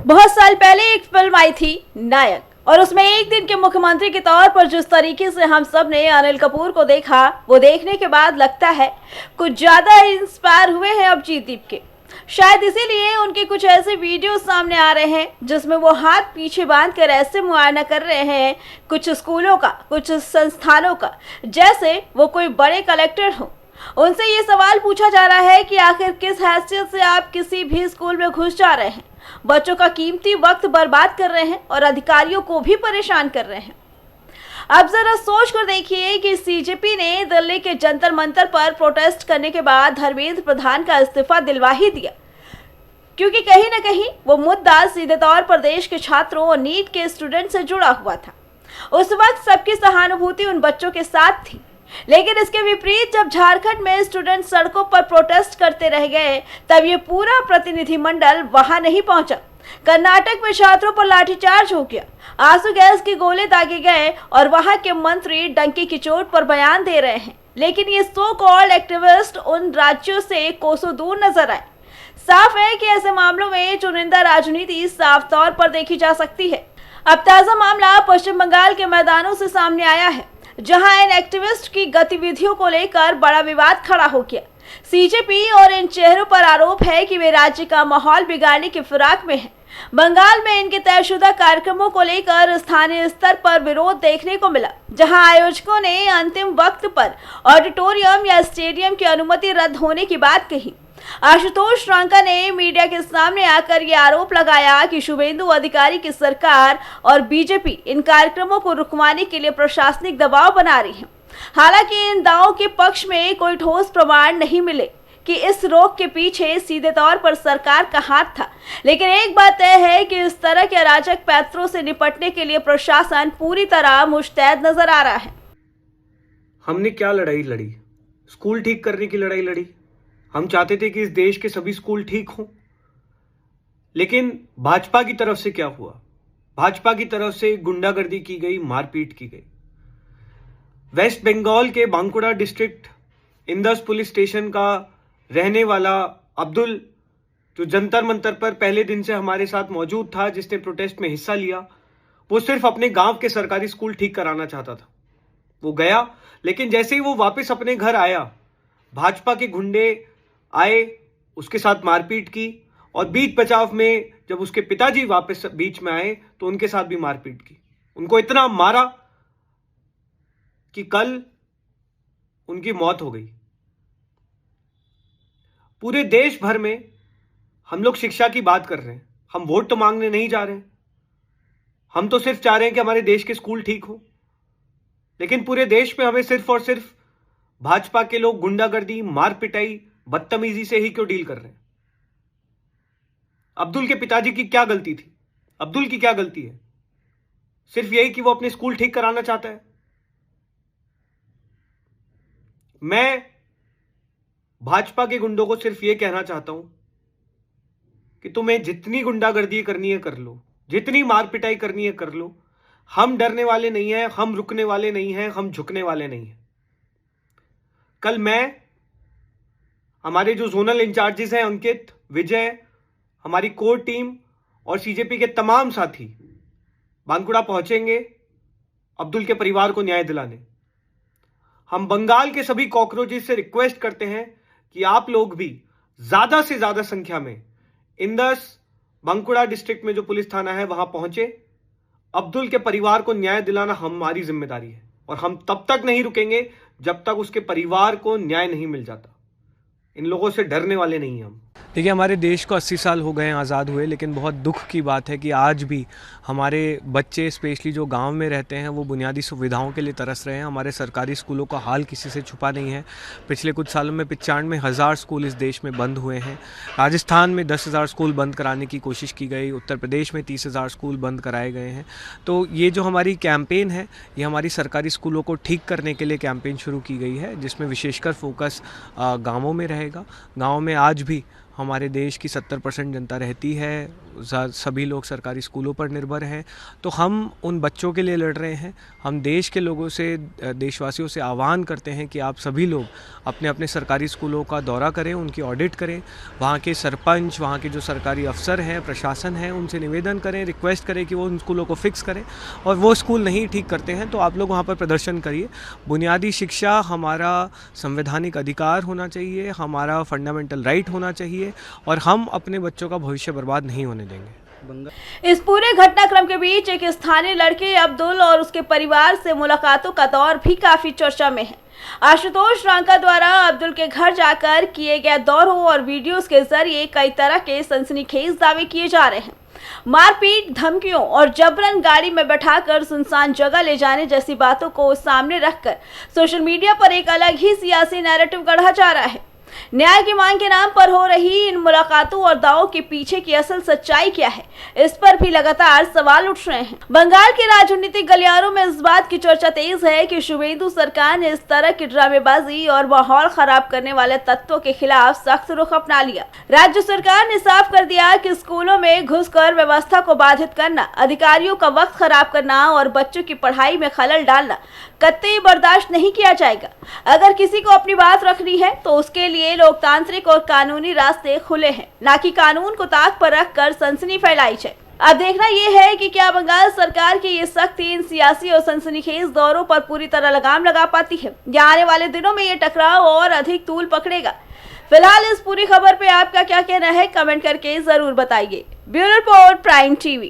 बहुत साल पहले एक फिल्म आई थी नायक और उसमें एक दिन के मुख्यमंत्री के तौर पर जिस तरीके से हम सब ने अनिल कपूर को देखा, वो देखने के बाद लगता है कुछ ज्यादा इंस्पायर हुए हैं अभिजीत के। शायद इसीलिए उनके कुछ ऐसे वीडियो सामने आ रहे हैं जिसमें वो हाथ पीछे बांधकर ऐसे मुआयना कर रहे हैं कुछ स्कूलों का, कुछ संस्थानों का, जैसे वो कोई बड़े कलेक्टर हो। उनसे ये सवाल पूछा जा रहा है कि आखिर किस हैसियत से आप किसी भी स्कूल में घुस जा रहे हैं, बच्चों का कीमती वक्त बर्बाद कर रहे हैं और अधिकारियों को भी परेशान कर रहे हैं। अब जरा सोच कर देखिए कि सीजेपी ने दिल्ली के जंतर मंतर पर प्रोटेस्ट करने के बाद धर्मेंद्र प्रधान का इस्तीफा दिलवा ही दिया, क्योंकि कहीं ना कहीं वो मुद्दा सीधे तौर पर देश के छात्रों और नीट के स्टूडेंट से जुड़ा हुआ था। उस वक्त सबकी सहानुभूति उन बच्चों के साथ थी, लेकिन इसके विपरीत जब झारखंड में स्टूडेंट सड़कों पर प्रोटेस्ट करते रह गए, तब ये पूरा प्रतिनिधिमंडल वहां नहीं पहुंचा। कर्नाटक में छात्रों पर लाठीचार्ज हो गया, आंसू गैस के गोले दागे गए और वहां के मंत्री डंकी की चोट पर बयान दे रहे हैं, लेकिन ये सो कॉल्ड एक्टिविस्ट उन राज्यों से कोसों दूर नजर आए। साफ है कि ऐसे मामलों में चुनिंदा राजनीति साफ तौर पर देखी जा सकती है। अब ताजा मामला पश्चिम बंगाल के मैदानों से सामने आया है, जहां इन एक्टिविस्ट की गतिविधियों को लेकर बड़ा विवाद खड़ा हो गया। सीजेपी और इन चेहरों पर आरोप है कि वे राज्य का माहौल बिगाड़ने की फिराक में हैं। बंगाल में इनके तयशुदा कार्यक्रमों को लेकर स्थानीय स्तर पर विरोध देखने को मिला, जहां आयोजकों ने अंतिम वक्त पर ऑडिटोरियम या स्टेडियम की अनुमति रद्द होने की बात कही। आशुतोष रांका ने मीडिया के सामने आकर ये आरोप लगाया कि शुभेंदु अधिकारी की सरकार और बीजेपी इन कार्यक्रमों को रुकवाने के लिए प्रशासनिक दबाव बना रही है। हालांकि इन दावों के पक्ष में कोई ठोस प्रमाण नहीं मिले कि इस रोक के पीछे सीधे तौर पर सरकार का हाथ था, लेकिन एक बात तय है कि इस तरह के अराजक पैंतरों से निपटने के लिए प्रशासन पूरी तरह मुस्तैद नजर आ रहा है। हमने क्या लड़ाई लड़ी? स्कूल ठीक करने की लड़ाई लड़ी। हम चाहते थे कि इस देश के सभी स्कूल ठीक हों, लेकिन भाजपा की तरफ से क्या हुआ? भाजपा की तरफ से गुंडागर्दी की गई, मारपीट की गई। वेस्ट बंगाल के Bankura district Indus police station का रहने वाला अब्दुल, जो जंतर मंतर पर पहले दिन से हमारे साथ मौजूद था, जिसने प्रोटेस्ट में हिस्सा लिया, वो सिर्फ अपने गांव के सरकारी स्कूल ठीक कराना चाहता था। वो गया, लेकिन जैसे ही वो वापस अपने घर आया, भाजपा के गुंडे आए, उसके साथ मारपीट की और बीच बचाव में जब उसके पिताजी वापस बीच में आए तो उनके साथ भी मारपीट की। उनको इतना मारा कि कल उनकी मौत हो गई। पूरे देश भर में हम लोग शिक्षा की बात कर रहे हैं, हम वोट तो मांगने नहीं जा रहे हैं। हम तो सिर्फ चाह रहे हैं कि हमारे देश के स्कूल ठीक हो, लेकिन पूरे देश में हमें सिर्फ और सिर्फ भाजपा के लोग गुंडागर्दी, मार पिटाई, बदतमीजी से ही क्यों डील कर रहे हैं? अब्दुल के पिताजी की क्या गलती थी? अब्दुल की क्या गलती है? सिर्फ यही कि वो अपने स्कूल ठीक कराना चाहता है। मैं भाजपा के गुंडों को सिर्फ ये कहना चाहता हूं कि तुम्हें जितनी गुंडागर्दी करनी है कर लो, जितनी मार पिटाई करनी है कर लो। हम डरने वाले नहीं हैं, हम रुकने वाले नहीं हैं, हम झुकने वाले नहीं हैं। कल मैं, हमारे जो जोनल इंचार्जेस हैं अंकित, विजय, हमारी कोर टीम और सीजेपी के तमाम साथी बांकुड़ा पहुंचेंगे अब्दुल के परिवार को न्याय दिलाने। हम बंगाल के सभी कॉकरोचेस से रिक्वेस्ट करते हैं कि आप लोग भी ज्यादा से ज्यादा संख्या में इंदस बांकुड़ा डिस्ट्रिक्ट में जो पुलिस थाना है वहां पहुंचे। अब्दुल के परिवार को न्याय दिलाना हमारी जिम्मेदारी है और हम तब तक नहीं रुकेंगे जब तक उसके परिवार को न्याय नहीं मिल जाता। इन लोगों से डरने वाले नहीं हम। देखिए, हमारे देश को 80 साल हो गए हैं आज़ाद हुए, लेकिन बहुत दुख की बात है कि आज भी हमारे बच्चे, स्पेशली जो गांव में रहते हैं, वो बुनियादी सुविधाओं के लिए तरस रहे हैं। हमारे सरकारी स्कूलों का हाल किसी से छुपा नहीं है। पिछले कुछ सालों में 95,000 स्कूल इस देश में बंद हुए हैं। राजस्थान में 10,000 स्कूल बंद कराने की कोशिश की गई, उत्तर प्रदेश में 30,000 स्कूल बंद कराए गए हैं। तो ये जो हमारी कैंपेन है, ये हमारी सरकारी स्कूलों को ठीक करने के लिए कैंपेन शुरू की गई है, जिसमें विशेषकर फोकस गाँवों में रहेगा। गाँव में आज भी हमारे देश की 70% जनता रहती है, सभी लोग सरकारी स्कूलों पर निर्भर हैं। तो हम उन बच्चों के लिए लड़ रहे हैं। हम देश के लोगों से, देशवासियों से आह्वान करते हैं कि आप सभी लोग अपने अपने सरकारी स्कूलों का दौरा करें, उनकी ऑडिट करें, वहाँ के सरपंच, वहाँ के जो सरकारी अफसर हैं, प्रशासन है, उनसे निवेदन करें, रिक्वेस्ट करें कि वो उन स्कूलों को फिक्स करें। और वो स्कूल नहीं ठीक करते हैं तो आप लोग वहाँ पर प्रदर्शन करिए। बुनियादी शिक्षा हमारा संवैधानिक अधिकार होना चाहिए, हमारा फंडामेंटल राइट होना चाहिए, और हम अपने बच्चों का भविष्य बर्बाद नहीं होने देंगे। इस पूरे घटनाक्रम के बीच एक स्थानीय लड़के अब्दुल और उसके परिवार से मुलाकातों का दौर भी काफी चर्चा में है। आशुतोष रांका द्वारा अब्दुल के घर जाकर किए गए दौरों और वीडियोस के जरिए कई तरह के सनसनीखेज दावे किए जा रहे हैं। मारपीट, धमकियों और जबरन गाड़ी में बैठाकर सुनसान जगह ले जाने जैसी बातों को सामने रखकर सोशल मीडिया पर एक अलग ही सियासी नैरेटिव गढ़ा जा रहा है। न्याय की मांग के नाम पर हो रही इन मुलाकातों और दावों के पीछे की असल सच्चाई क्या है, इस पर भी लगातार सवाल उठ रहे हैं। बंगाल के राजनीतिक गलियारों में इस बात की चर्चा तेज है कि शुभेंदु सरकार ने इस तरह की ड्रामेबाजी और माहौल खराब करने वाले तत्वों के खिलाफ सख्त रुख अपना लिया। राज्य सरकार ने साफ कर दिया कि स्कूलों में घुसकर व्यवस्था को बाधित करना, अधिकारियों का वक्त खराब करना और बच्चों की पढ़ाई में खलल डालना कतई बर्दाश्त नहीं किया जाएगा। अगर किसी को अपनी बात रखनी है तो उसके लिए लोकतांत्रिक और कानूनी रास्ते खुले हैं, ना कि कानून को ताक पर रखकर सनसनी फैलाई जाए। अब देखना यह है कि क्या बंगाल सरकार की ये सख्ती इन सियासी और सनसनीखेज दौरों पर पूरी तरह लगाम लगा पाती है या आने वाले दिनों में ये टकराव और अधिक तूल पकड़ेगा। फिलहाल इस पूरी खबर पे आपका क्या कहना है, कमेंट करके जरूर बताइए। Bureau report, prime TV.